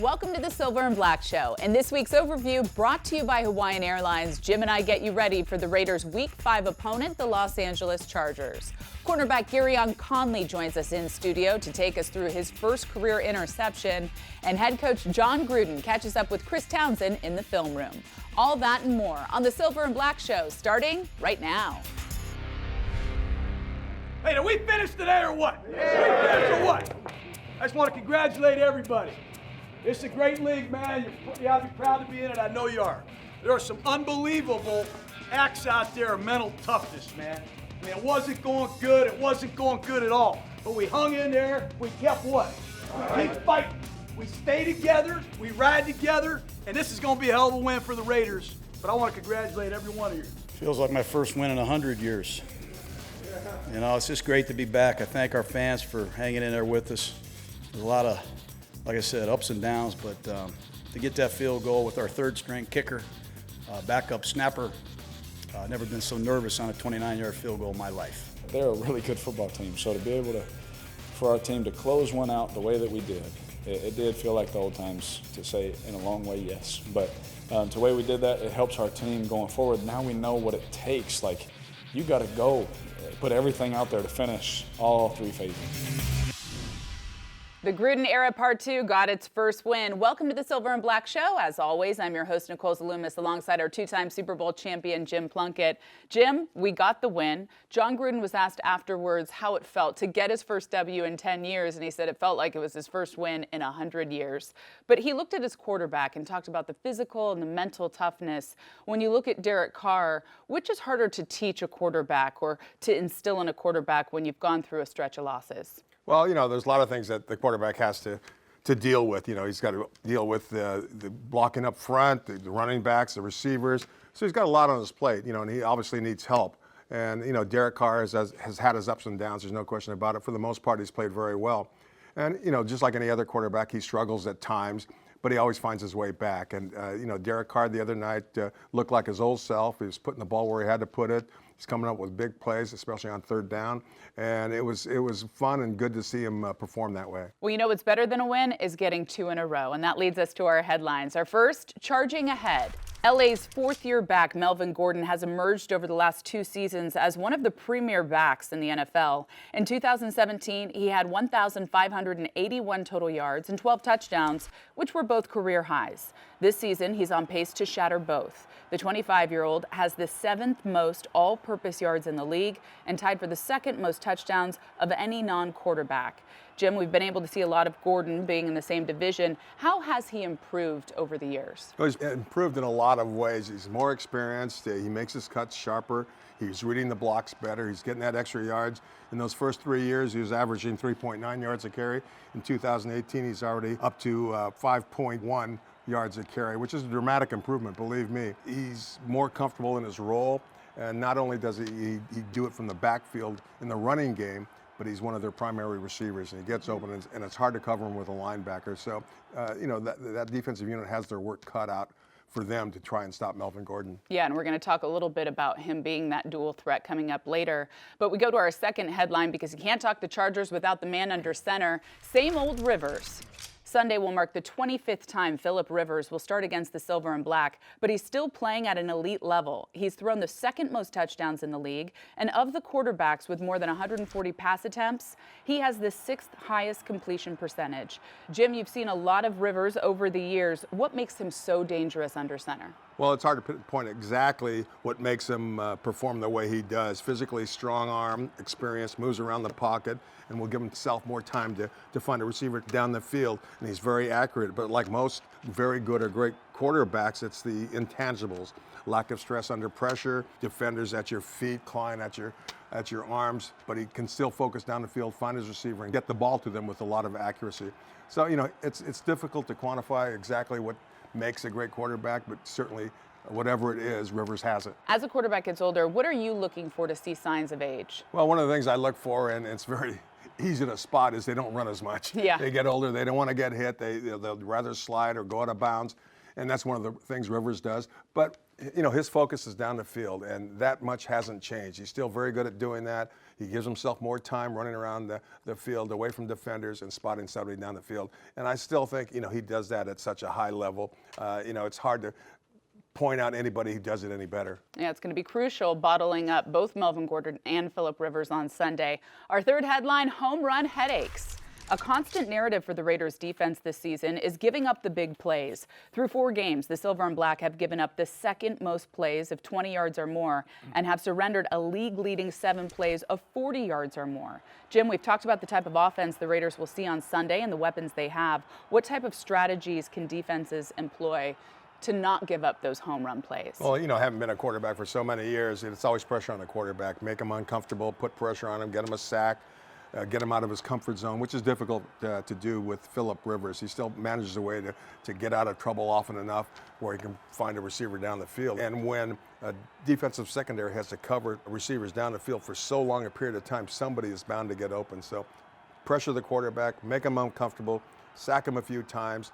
Welcome to the Silver and Black Show. And this week's overview brought to you by Hawaiian Airlines. Jim and I get you ready for the Raiders' Week 5 opponent, the Los Angeles Chargers. Cornerback Garyon Conley joins us in studio to take us through his first career interception. And head coach Jon Gruden catches up with Chris Townsend in the film room. All that and more on the Silver and Black Show, starting right now. Hey, did we finish today or what? Yeah. Or what? I just want to congratulate everybody. It's a great league, man. You ought to be proud to be in it. I know you are. There are some unbelievable acts out there of mental toughness, man. I mean, it wasn't going good. It wasn't going good at all. But we hung in there. We kept what? We keep fighting. We stay together. We ride together. And this is going to be a hell of a win for the Raiders. But I want to congratulate every one of you. Feels like my first win in 100 years. You know, it's just great to be back. I thank our fans for hanging in there with us. There's a lot of, like I said, ups and downs, but to get that field goal with our third-string kicker, backup snapper, never been so nervous on a 29-yard field goal in my life. They're a really good football team, so to be able to, for our team to close one out the way that we did, it did feel like the old times, to say in a long way, yes. But the way we did that, it helps our team going forward. Now we know what it takes. Like, you got to go, put everything out there to finish all three phases. The Gruden era part 2 got its first win. Welcome to the Silver and Black Show. As always, I'm your host, Nicole Zalumis, alongside our two-time Super Bowl champion, Jim Plunkett. Jim, we got the win. Jon Gruden was asked afterwards how it felt to get his first W in 10 years, and he said it felt like it was his first win in 100 years. But he looked at his quarterback and talked about the physical and the mental toughness. When you look at Derek Carr, which is harder to teach a quarterback or to instill in a quarterback when you've gone through a stretch of losses? Well, you know, there's a lot of things that the quarterback has to deal with. You know, he's got to deal with the blocking up front, the running backs, the receivers. So he's got a lot on his plate, you know, and he obviously needs help. And, you know, Derek Carr has had his ups and downs. There's no question about it. For the most part, he's played very well. And, you know, just like any other quarterback, he struggles at times, but he always finds his way back. And, you know, Derek Carr the other night looked like his old self. He was putting the ball where he had to put it. He's coming up with big plays, especially on third down. And it was fun and good to see him perform that way. Well, you know what's better than a win is getting 2 in a row. And that leads us to our headlines. Our first, charging ahead. LA's fourth-year back, Melvin Gordon, has emerged over the last 2 seasons as one of the premier backs in the NFL. In 2017, he had 1,581 total yards and 12 touchdowns, which were both career highs. This season, he's on pace to shatter both. The 25-year-old has the 7th most all-purpose yards in the league and tied for the 2nd most touchdowns of any non-quarterback. Jim, we've been able to see a lot of Gordon being in the same division. How has he improved over the years? Well, he's improved in a lot of ways. He's more experienced. He makes his cuts sharper. He's reading the blocks better. He's getting that extra yards. In those first 3 years, he was averaging 3.9 yards a carry. In 2018, he's already up to 5.1 yards a carry, which is a dramatic improvement, believe me. He's more comfortable in his role, and not only does he do it from the backfield in the running game, but he's one of their primary receivers, and he gets open, and it's hard to cover him with a linebacker. So, you know, that defensive unit has their work cut out for them to try and stop Melvin Gordon. Yeah, and we're going to talk a little bit about him being that dual threat coming up later. But we go to our second headline because you can't talk the Chargers without the man under center. Same old Rivers. Sunday will mark the 25th time Phillip Rivers will start against the Silver and Black, but he's still playing at an elite level. He's thrown the 2nd most touchdowns in the league, and of the quarterbacks with more than 140 pass attempts, he has the 6th highest completion percentage. Jim, you've seen a lot of Rivers over the years. What makes him so dangerous under center? Well, it's hard to point exactly what makes him perform the way he does. Physically strong arm, experience, moves around the pocket, and will give himself more time to find a receiver down the field. And he's very accurate. But like most very good or great quarterbacks, it's the intangibles. Lack of stress under pressure, defenders at your feet, clawing at your arms, but he can still focus down the field, find his receiver, and get the ball to them with a lot of accuracy. So, you know, it's difficult to quantify exactly what makes a great quarterback, but certainly whatever it is, Rivers has it. As a quarterback gets older, what are you looking for to see signs of age? Well, one of the things I look for, and it's very easy to spot, is they don't run as much. Yeah. They get older, they don't want to get hit, they'll rather slide or go out of bounds, and that's one of the things Rivers does. But, you know, his focus is down the field, and that much hasn't changed. He's still very good at doing that. He gives himself more time running around the field, away from defenders and spotting somebody down the field. And I still think, he does that at such a high level. It's hard to point out anybody who does it any better. Yeah, it's going to be crucial bottling up both Melvin Gordon and Phillip Rivers on Sunday. Our third headline, home run headaches. A constant narrative for the Raiders defense this season is giving up the big plays. Through 4 games, the Silver and Black have given up the second most plays of 20 yards or more and have surrendered a league-leading 7 plays of 40 yards or more. Jim, we've talked about the type of offense the Raiders will see on Sunday and the weapons they have. What type of strategies can defenses employ to not give up those home run plays? Well, having been a quarterback for so many years, it's always pressure on the quarterback. Make him uncomfortable, put pressure on him, get him a sack. Get him out of his comfort zone, which is difficult to do with Phillip Rivers. He still manages a way to get out of trouble often enough where he can find a receiver down the field. And when a defensive secondary has to cover receivers down the field for so long a period of time, somebody is bound to get open. So pressure the quarterback, make him uncomfortable, sack him a few times,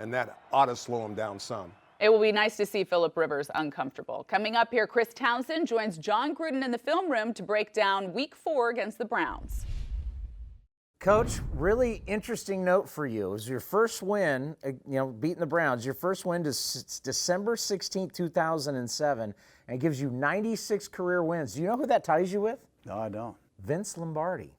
and that ought to slow him down some. It will be nice to see Phillip Rivers uncomfortable. Coming up here, Chris Townsend joins Jon Gruden in the film room to break down Week 4 against the Browns. Coach, really interesting note for you. It was your first win, beating the Browns. Your first win is December 16th, 2007, and it gives you 96 career wins. Do you know who that ties you with? No, I don't. Vince Lombardi.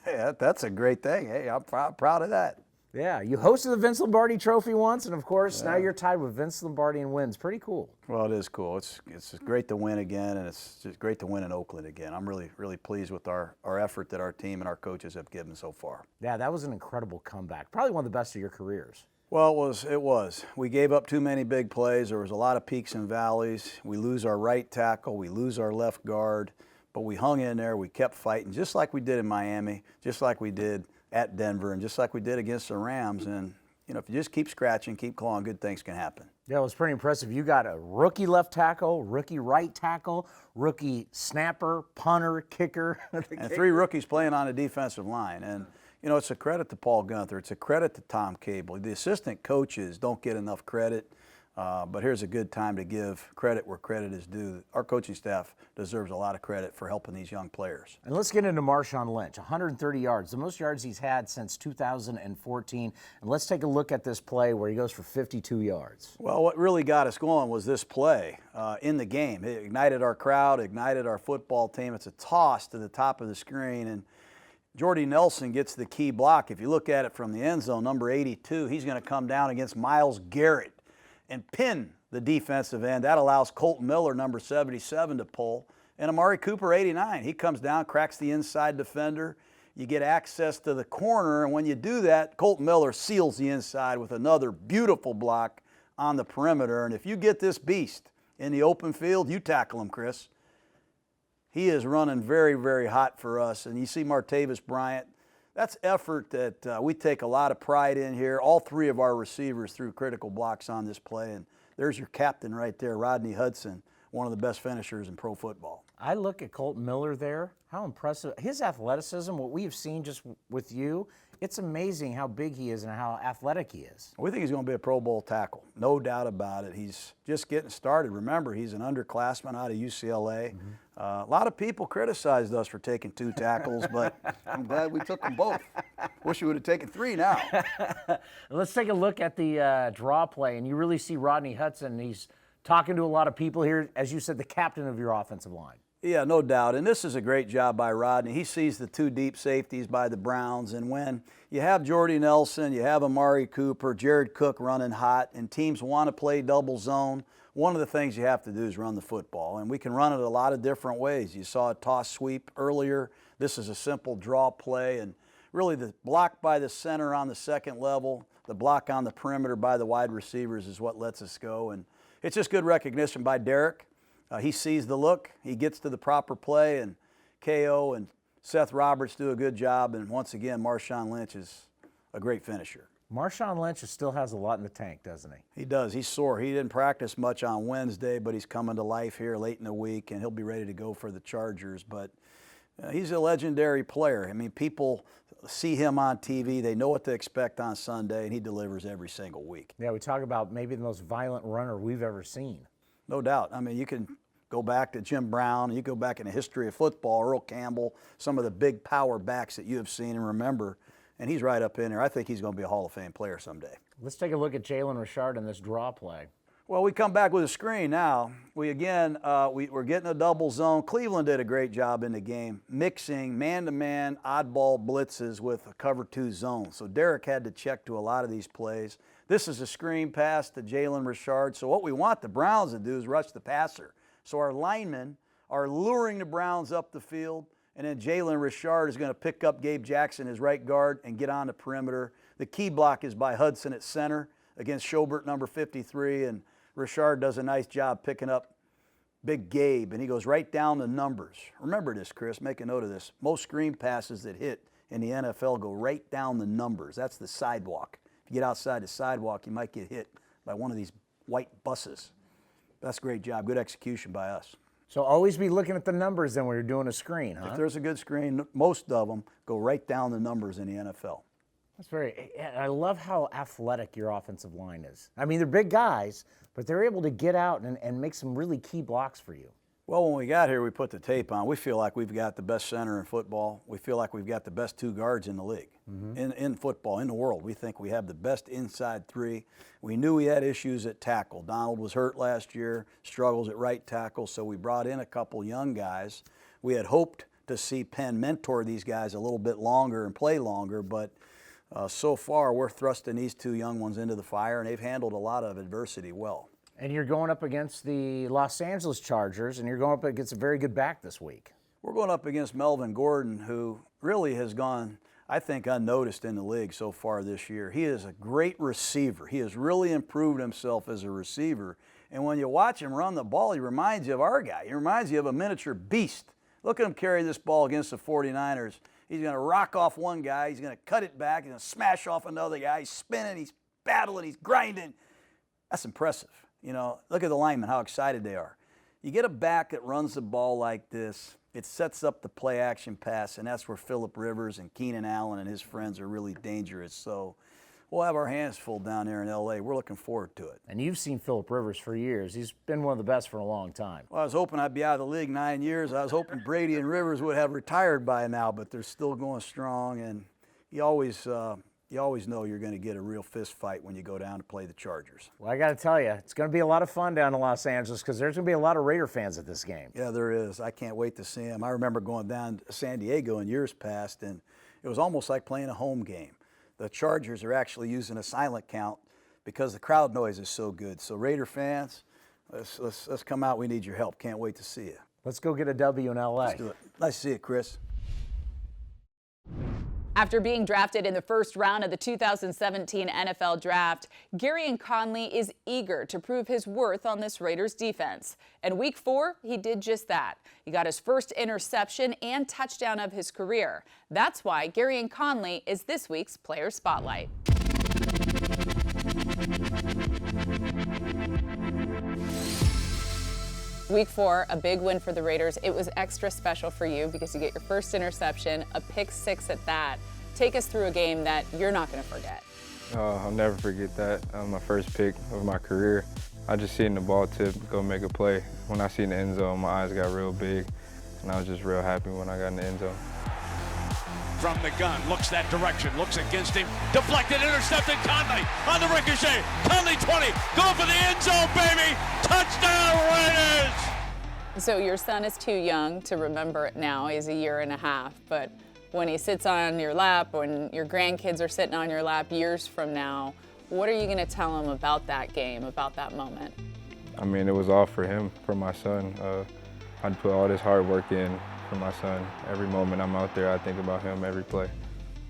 Yeah, that's a great thing. Hey, I'm proud of that. Yeah, you hosted the Vince Lombardi Trophy once, and of course, now you're tied with Vince Lombardi in wins. Pretty cool. Well, it is cool. It's great to win again, and it's just great to win in Oakland again. I'm really, really pleased with our effort that our team and our coaches have given so far. Yeah, that was an incredible comeback. Probably one of the best of your careers. Well, it was. We gave up too many big plays. There was a lot of peaks and valleys. We lose our right tackle. We lose our left guard. But we hung in there. We kept fighting, just like we did in Miami, just like we did at Denver, and just like we did against the Rams. And, if you just keep scratching, keep clawing, good things can happen. Yeah, it was pretty impressive. You got a rookie left tackle, rookie right tackle, rookie snapper, punter, kicker. And 3 rookies playing on the defensive line. And, it's a credit to Paul Gunther. It's a credit to Tom Cable. The assistant coaches don't get enough credit. But here's a good time to give credit where credit is due. Our coaching staff deserves a lot of credit for helping these young players. And let's get into Marshawn Lynch, 130 yards, the most yards he's had since 2014. And let's take a look at this play where he goes for 52 yards. Well, what really got us going was this play in the game. It ignited our crowd, ignited our football team. It's a toss to the top of the screen, and Jordy Nelson gets the key block. If you look at it from the end zone, number 82, he's going to come down against Myles Garrett and pin the defensive end. That allows Colton Miller, number 77, to pull. And Amari Cooper, 89, he comes down, cracks the inside defender. You get access to the corner, and when you do that, Colton Miller seals the inside with another beautiful block on the perimeter. And if you get this beast in the open field, you tackle him, Chris. He is running very, very hot for us. And you see Martavis Bryant. That's effort that we take a lot of pride in here. All 3 of our receivers threw critical blocks on this play, and there's your captain right there, Rodney Hudson, one of the best finishers in pro football. I look at Colton Miller there. How impressive. His athleticism, what we've seen just with you, it's amazing how big he is and how athletic he is. We think he's going to be a Pro Bowl tackle, no doubt about it. He's just getting started. Remember, he's an underclassman out of UCLA. A lot of people criticized us for taking 2 tackles, but I'm glad we took them both. Wish we would have taken 3 now. Let's take a look at the draw play, and you really see Rodney Hudson. He's talking to a lot of people here, as you said, the captain of your offensive line. Yeah, no doubt. And this is a great job by Rodney. He sees the 2 deep safeties by the Browns. And when you have Jordy Nelson, you have Amari Cooper, Jared Cook running hot, and teams want to play double zone, one of the things you have to do is run the football. And we can run it a lot of different ways. You saw a toss sweep earlier. This is a simple draw play. And really the block by the center on the second level, the block on the perimeter by the wide receivers is what lets us go. And it's just good recognition by Derek. He sees the look, he gets to the proper play, and KO and Seth Roberts do a good job. And once again, Marshawn Lynch is a great finisher. Marshawn Lynch still has a lot in the tank, doesn't he? He does. He's sore. He didn't practice much on Wednesday, but he's coming to life here late in the week, and he'll be ready to go for the Chargers. But he's a legendary player. I mean, people see him on TV. They know what to expect on Sunday, and he delivers every single week. Yeah, we talk about maybe the most violent runner we've ever seen. No doubt. I mean, you can Go back to Jim Brown, you go back in the history of football, Earl Campbell, some of the big power backs that you have seen and remember, and he's right up in there. I think he's going to be a Hall of Fame player someday. Let's take a look at Jalen Richard in this draw play. Well, we come back with a screen now. We're getting a double zone. Cleveland did a great job in the game, mixing man-to-man oddball blitzes with a cover 2 zone. So Derek had to check to a lot of these plays. This is a screen pass to Jalen Richard. So what we want the Browns to do is rush the passer. So our linemen are luring the Browns up the field, and then Jalen Richard is going to pick up Gabe Jackson, his right guard, and get on the perimeter. The key block is by Hudson at center against Schobert, number 53, and Richard does a nice job picking up Big Gabe, and he goes right down the numbers. Remember this, Chris, make a note of this. Most screen passes that hit in the NFL go right down the numbers. That's the sidewalk. If you get outside the sidewalk, you might get hit by one of these white buses. That's a great job, good execution by us. So always be looking at the numbers then when you're doing a screen, huh? If there's a good screen, most of them go right down the numbers in the NFL. I love how athletic your offensive line is. I mean, they're big guys, but they're able to get out and make some really key blocks for you. Well, when we got here, we put the tape on. We feel like we've got the best center in football. We feel like we've got the best 2 guards in the league, in football, in the world. We think we have the best inside 3. We knew we had issues at tackle. Donald was hurt last year, struggles at right tackle, so we brought in a couple young guys. We had hoped to see Penn mentor these guys a little bit longer and play longer, but so far we're thrusting these 2 young ones into the fire, and they've handled a lot of adversity well. And you're going up against the Los Angeles Chargers, and you're going up against a very good back this week. We're going up against Melvin Gordon, who really has gone, I think, unnoticed in the league so far this year. He is a great receiver. He has really improved himself as a receiver. And when you watch him run the ball, he reminds you of our guy. He reminds you of a miniature beast. Look at him carry this ball against the 49ers. He's going to rock off one guy. He's going to cut it back. He's going to smash off another guy. He's spinning. He's battling. He's grinding. That's impressive. You know, look at the linemen, how excited they are. You get a back that runs the ball like this, it sets up the play-action pass, and that's where Phillip Rivers and Keenan Allen and his friends are really dangerous. So we'll have our hands full down there in L.A. We're looking forward to it. And you've seen Phillip Rivers for years. He's been one of the best for a long time. Well, I was hoping I'd be out of the league 9 years. I was hoping Brady and Rivers would have retired by now, but they're still going strong, and you always know you're going to get a real fist fight when you go down to play the Chargers. Well, I got to tell you, it's going to be a lot of fun down in Los Angeles because there's going to be a lot of Raider fans at this game. Yeah, there is. I can't wait to see them. I remember going down to San Diego in years past, and it was almost like playing a home game. The Chargers are actually using a silent count because the crowd noise is so good. So Raider fans, let's come out. We need your help. Can't wait to see you. Let's go get a W in L.A. Let's do it. Nice to see you, Chris. After being drafted in the first round of the 2017 NFL Draft, Gareon Conley is eager to prove his worth on this Raiders defense. And Week 4, he did just that. He got his first interception and touchdown of his career. That's why Gareon Conley is this week's Player Spotlight. Week 4, a big win for the Raiders. It was extra special for you because you get your first interception, a pick 6 at that. Take us through a game that you're not going to forget. I'll never forget that. My first pick of my career. I just seen the ball tip, go make a play. When I seen the end zone, my eyes got real big, and I was just real happy when I got in the end zone. From the gun, looks that direction, looks against him, deflected, intercepted, Conley on the ricochet, Conley 20, go for the end zone, baby, touchdown Raiders! So your son is too young to remember it now, he's a year and a half, but when he sits on your lap, when your grandkids are sitting on your lap years from now, what are you gonna tell him about that game, about that moment? I mean, it was all for him, for my son. I'd put all this hard work in for my son. Every moment I'm out there, I think about him every play.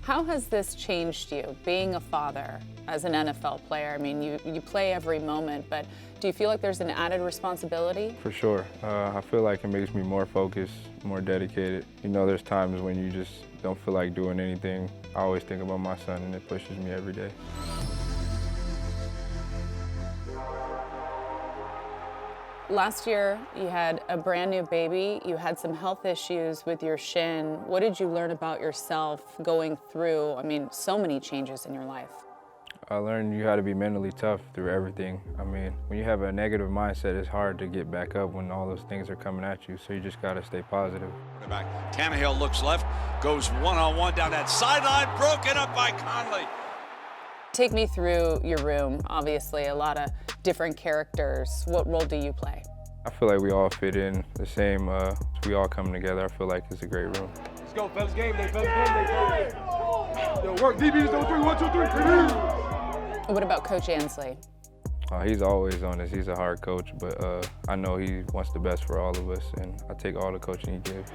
How has this changed you, being a father as an NFL player? I mean, you play every moment, but do you feel like there's an added responsibility? For sure. I feel like it makes me more focused, more dedicated. You know, there's times when you just don't feel like doing anything. I always think about my son, and it pushes me every day. Last year, you had a brand new baby. You had some health issues with your shin. What did you learn about yourself going through, I mean, so many changes in your life? I learned you got to be mentally tough through everything. I mean, when you have a negative mindset, it's hard to get back up when all those things are coming at you. So you just got to stay positive. Tannehill looks left, goes one-on-one down that sideline, broken up by Conley. Take me through your room. Obviously, a lot of different characters. What role do you play? I feel like we all fit in the same. We all come together. I feel like it's a great room. Let's go, fellas. Game day, fellas. Game day. Yo, work. DBs on 3. 1, 2, 3. What about Coach Ansley? He's always on this. He's a hard coach, but I know he wants the best for all of us, and I take all the coaching he gives.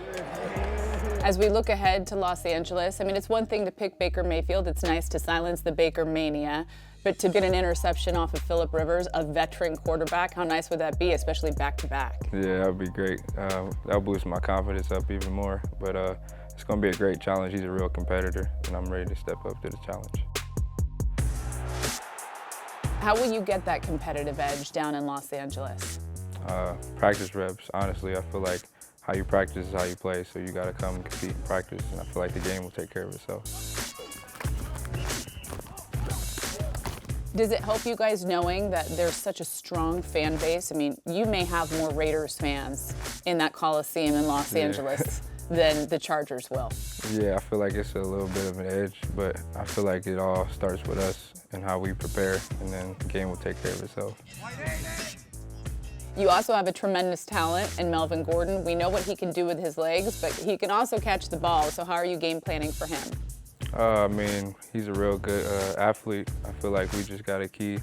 As we look ahead to Los Angeles, I mean, it's one thing to pick Baker Mayfield. It's nice to silence the Baker mania. But to get an interception off of Phillip Rivers, a veteran quarterback, how nice would that be, especially back-to-back? Yeah, that would be great. That'll boost my confidence up even more. But it's going to be a great challenge. He's a real competitor, and I'm ready to step up to the challenge. How will you get that competitive edge down in Los Angeles? Practice reps. Honestly, I feel like how you practice is how you play, so you got to come and compete in practice, and I feel like the game will take care of itself. Does it help you guys knowing that there's such a strong fan base? I mean, you may have more Raiders fans in that Coliseum in Los Angeles than the Chargers will. Yeah, I feel like it's a little bit of an edge, but I feel like it all starts with us and how we prepare, and then the game will take care of itself. You also have a tremendous talent in Melvin Gordon. We know what he can do with his legs, but he can also catch the ball. So how are you game planning for him? I mean, he's a real good athlete. I feel like we just got to key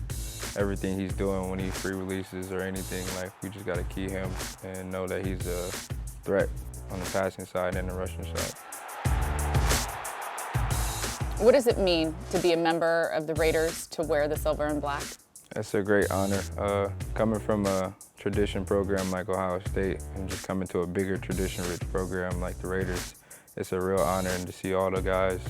everything he's doing when he free releases or anything. Like, we just got to key him and know that he's a threat on the passing side and the rushing side. What does it mean to be a member of the Raiders, to wear the silver and black? It's a great honor. Coming from a tradition program like Ohio State and just coming to a bigger tradition-rich program like the Raiders, it's a real honor, and to see all the guys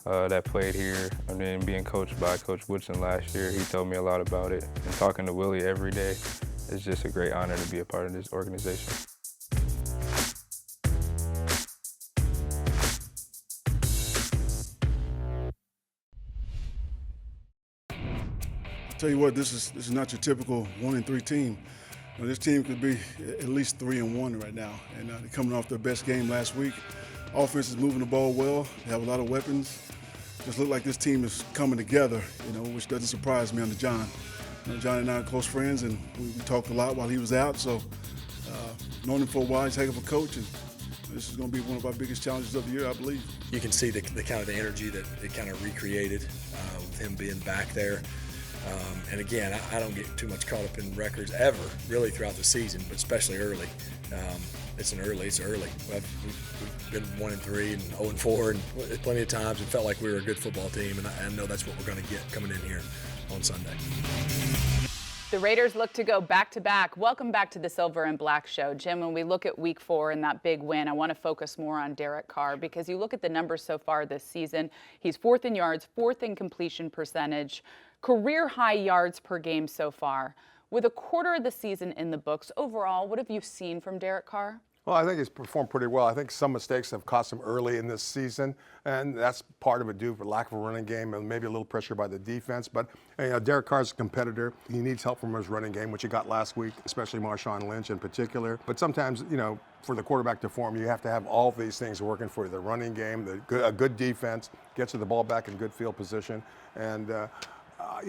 that played here, and then being coached by Coach Woodson last year, he told me a lot about it. And talking to Willie every day, it's just a great honor to be a part of this organization. I'll tell you what, this is not your typical 1-3 team. You know, this team could be at least 3-1 right now, and they're coming off their best game last week. Offense is moving the ball well. They have a lot of weapons. Just look like this team is coming together, which doesn't surprise me under Jon. Jon and I are close friends, and we talked a lot while he was out. So, known him for a while. He's a heck of a coach, and this is going to be one of our biggest challenges of the year, I believe. You can see the kind of the energy that it kind of recreated with him being back there. And again, I don't get too much caught up in records ever, really, throughout the season, but especially early. It's early. We've been 1-3 and 0-4, and plenty of times it felt like we were a good football team, and I know that's what we're going to get coming in here on Sunday. The Raiders look to go back-to-back. Welcome back to the Silver and Black Show. Jim, when we look at Week 4 and that big win, I want to focus more on Derek Carr, because you look at the numbers so far this season. He's 4th in yards, 4th in completion percentage, career-high yards per game so far. With a quarter of the season in the books, overall, what have you seen from Derek Carr? Well, I think he's performed pretty well. I think some mistakes have cost him early in this season, and that's part of it due for lack of a running game and maybe a little pressure by the defense. But Derek Carr's a competitor. He needs help from his running game, which he got last week, especially Marshawn Lynch in particular. But sometimes, for the quarterback to form, you have to have all these things working for you: the running game, a good defense, gets you the ball back in good field position, and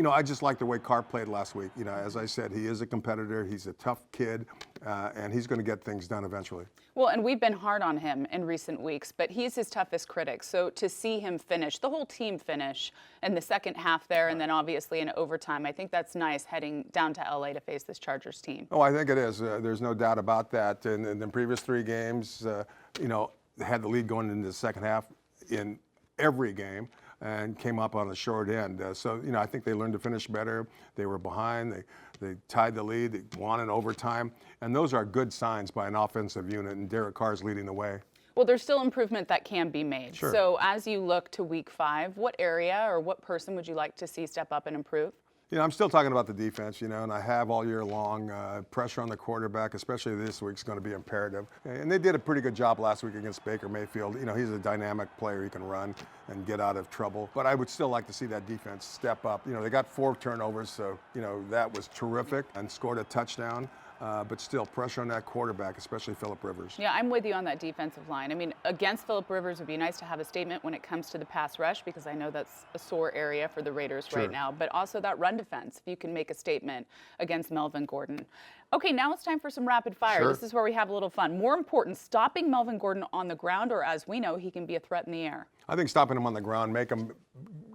I just like the way Carr played last week. As I said, he is a competitor. He's a tough kid, and he's going to get things done eventually. Well, and we've been hard on him in recent weeks, but he's his toughest critic. So to see him finish, the whole team finish in the second half there, and then obviously in overtime, I think that's nice heading down to LA to face this Chargers team. Oh, I think it is. There's no doubt about that. In the previous 3 games, they had the lead going into the second half in every game, and came up on the short end. So I think they learned to finish better. They were behind. They tied the lead. They won in overtime. And those are good signs by an offensive unit, and Derek Carr's leading the way. Well, there's still improvement that can be made. Sure. So as you look to Week 5, what area or what person would you like to see step up and improve? You know, I'm still talking about the defense, you know, and I have all year long. Pressure on the quarterback, especially this week, is going to be imperative. And they did a pretty good job last week against Baker Mayfield. You know, he's a dynamic player. He can run and get out of trouble. But I would still like to see that defense step up. You know, they got 4 turnovers, so, you know, that was terrific, and scored a touchdown. But still, pressure on that quarterback, especially Phillip Rivers. Yeah, I'm with you on that defensive line. I mean, against Phillip Rivers, it would be nice to have a statement when it comes to the pass rush, because I know that's a sore area for the Raiders right now. But also that run defense, if you can make a statement against Melvin Gordon. Okay, now it's time for some rapid fire. This is where we have a little fun. More important, stopping Melvin Gordon on the ground, or as we know, he can be a threat in the air? I think stopping him on the ground, make him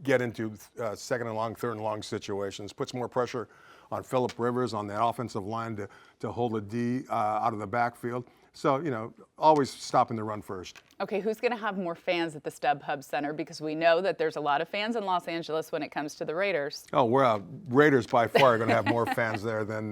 get into second and long, third and long situations, puts more pressure on Phillip Rivers on the offensive line to hold a D out of the backfield. So, you know, always stopping the run first. Okay, who's going to have more fans at the StubHub Center? Because we know that there's a lot of fans in Los Angeles when it comes to the Raiders. Oh, we're Raiders by far are going to have more fans there than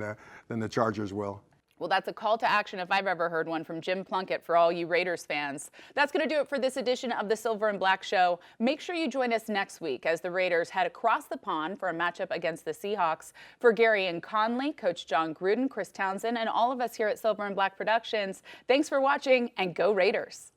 the Chargers will. Well, that's a call to action if I've ever heard one from Jim Plunkett for all you Raiders fans. That's going to do it for this edition of the Silver and Black Show. Make sure you join us next week as the Raiders head across the pond for a matchup against the Seahawks. For Gary and Conley, Coach Jon Gruden, Chris Townsend, and all of us here at Silver and Black Productions, thanks for watching, and go Raiders.